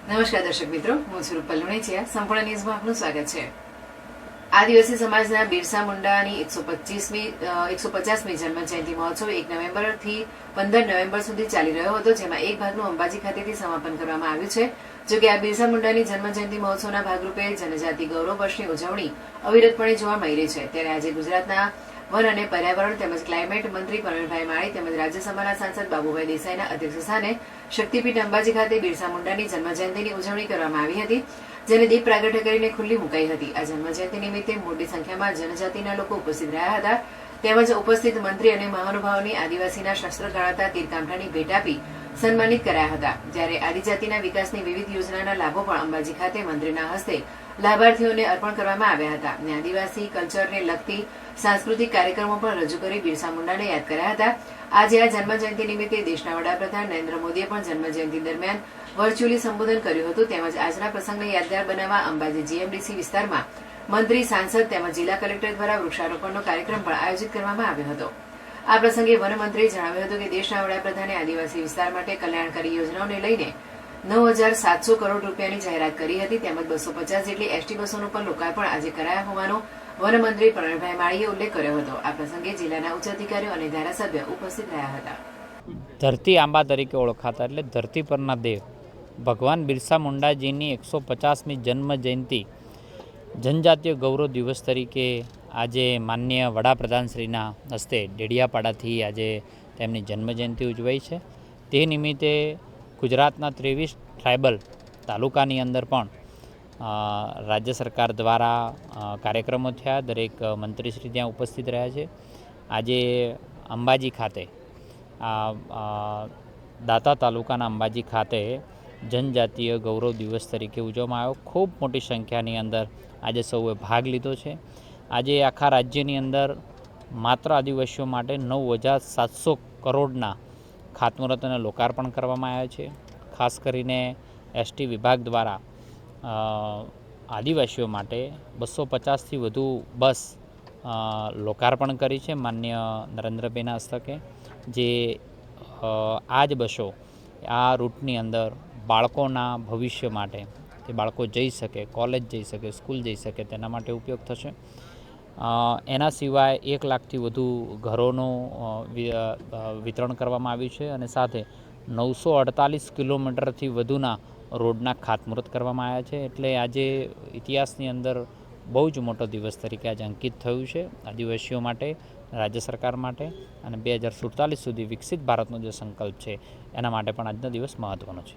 નમસ્કાર દર્શક મિત્રો, હું છું રૂપલ લુણીચિયા. સંપૂર્ણ ન્યૂઝમાં આપનું સ્વાગત છે. આદિવાસી સમાજના બિરસા મુંડાની 150મી જન્મ જયંતિ મહોત્સવ 1 નવેમ્બરથી 15 નવેમ્બર સુધી ચાલી રહ્યો હતો, જેમાં એક ભાગનું અંબાજી ખાતેથી સમાપન કરવામાં આવ્યું છે. જોકે આ બિરસા મુંડાની જન્મ જયંતિ મહોત્સવના ભાગરૂપે જનજાતિ ગૌરવ વર્ષની ઉજવણી અવિરતપણે જોવા મળી રહી છે. ત્યારે આજે ગુજરાતના વન અને પર્યાવરણ તેમજ ક્લાઇમેટ મંત્રી પ્રવીણભાઈ માળી તેમજ રાજ્યસભાના સાંસદ બાબુભાઈ દેસાઈના અધ્યક્ષસ્થાને શક્તિપીઠ અંબાજી ખાતે બિરસા મુંડાની જન્મજયંતિની ઉજવણી કરવામાં આવી હતી, જેને દીપ પ્રાગટ્ય કરીને ખુલ્લી મુકાઈ હતી. આ જન્મજયંતિ નિમિત્તે મોટી સંખ્યામાં જનજાતિના લોકો ઉપસ્થિત રહ્યા હતા. તેમજ ઉપસ્થિત મંત્રી અને મહાનુભાવોની આદિવાસીના શસ્ત્ર ગણાતા તીરકામઠાની ભેટ આપી સન્માનિત કરાયા હતા. જ્યારે આદિજાતિના વિકાસની વિવિધ યોજનાના લાભો પણ અંબાજી ખાતે મંત્રીના હસ્તે લાભાર્થીઓને અર્પણ કરવામાં આવ્યા હતા. અને આદિવાસી કલ્ચરને લગતી સાંસ્કૃતિક કાર્યક્રમો પણ રજૂ કરી બિરસા મુંડાને યાદ કર્યા હતા. આજે આ જન્મજયંતિ નિમિત્તે દેશના વડાપ્રધાન નરેન્દ્ર મોદીએ પણ જન્મજયંતિ દરમિયાન વર્ચ્યુઅલી સંબોધન કર્યું હતું. તેમજ આજના પ્રસંગને યાદગાર બનાવવા અંબાજી જીએમડીસી વિસ્તારમાં મંત્રી, સાંસદ તેમજ જિલ્લા કલેક્ટર દ્વારા વૃક્ષારોપણનો કાર્યક્રમ પણ આયોજિત કરવામાં આવ્યો હતો. આ પ્રસંગે વનમંત્રીએ જણાવ્યું હતું કે દેશના વડાપ્રધાને આદિવાસી વિસ્તાર માટે કલ્યાણકારી યોજનાઓને લઈને 9,700 કરોડ રૂપિયાની જાહેરાત કરી હતી. તેમજ 250 જેટલી એસટી બસોનું પણ લોકાર્પણ આજે કરાયા હોવાનો વનમંત્રી પ્રવીણભાઈ માળીએ ઉલ્લેખ કર્યો હતો. આ પ્રસંગે જિલ્લાના ઉચ્ચ અધિકારીઓ અને ધારાસભ્ય ઉપસ્થિત રહ્યા હતા. ધરતી આંબા તરીકે ઓળખાતા એટલે ધરતી પરના દેવ ભગવાન બિરસા મુંડાજીની 150મી જન્મ જયંતિ જનજાતીય ગૌરવ દિવસ તરીકે આજે માનનીય વડાપ્રધાનશ્રીના હસ્તે ડેડિયાપાડાથી આજે તેમની જન્મજયંતિ ઉજવાઈ છે. તે નિમિત્તે ગુજરાતના 23 ટ્રાઇબલ તાલુકાની અંદર પણ રાજ્ય સરકાર દ્વારા કાર્યક્રમો થયા. દરેક મંત્રીશ્રી ત્યાં ઉપસ્થિત રહ્યા છે. આજે અંબાજી ખાતે દાતા તાલુકાના અંબાજી ખાતે જનજાતીય ગૌરવ દિવસ તરીકે ઉજવવામાં આવ્યો. ખૂબ મોટી સંખ્યાની અંદર આજે સૌએ ભાગ લીધો છે. આજે આખા રાજ્યની અંદર માત્ર આદિવાસીઓ માટે 9,700 કરોડના ખાતમુહૂર્ત અને લોકાર્પણ કરવામાં આવ્યા છે. ખાસ કરીને એસટી વિભાગ દ્વારા આદિવાસીઓ માટે 250થી વધુ બસ લોકાર્પણ કરી છે માનનીય નરેન્દ્રભાઈના હસ્તકે. જે આ જ બસો આ રૂટની અંદર બાળકોના ભવિષ્ય માટે, તે બાળકો જઈ શકે, કોલેજ જઈ શકે, સ્કૂલ જઈ શકે, તેના માટે ઉપયોગ થશે. એના સિવાય 1 લાખથી વધુ ઘરોનું વિતરણ કરવામાં આવ્યું છે અને સાથે 948 કિલોમીટરથી વધુના રોડના ખાતમુહૂર્ત કરવામાં આવ્યા છે. એટલે આજે ઇતિહાસની અંદર બહુ જ મોટો દિવસ તરીકે આજે અંકિત થયું છે આદિવાસીઓ માટે, રાજ્ય સરકાર માટે, અને 2047 સુધી વિકસિત ભારતનો જે સંકલ્પ છે એના માટે પણ આજનો દિવસ મહત્ત્વનો છે.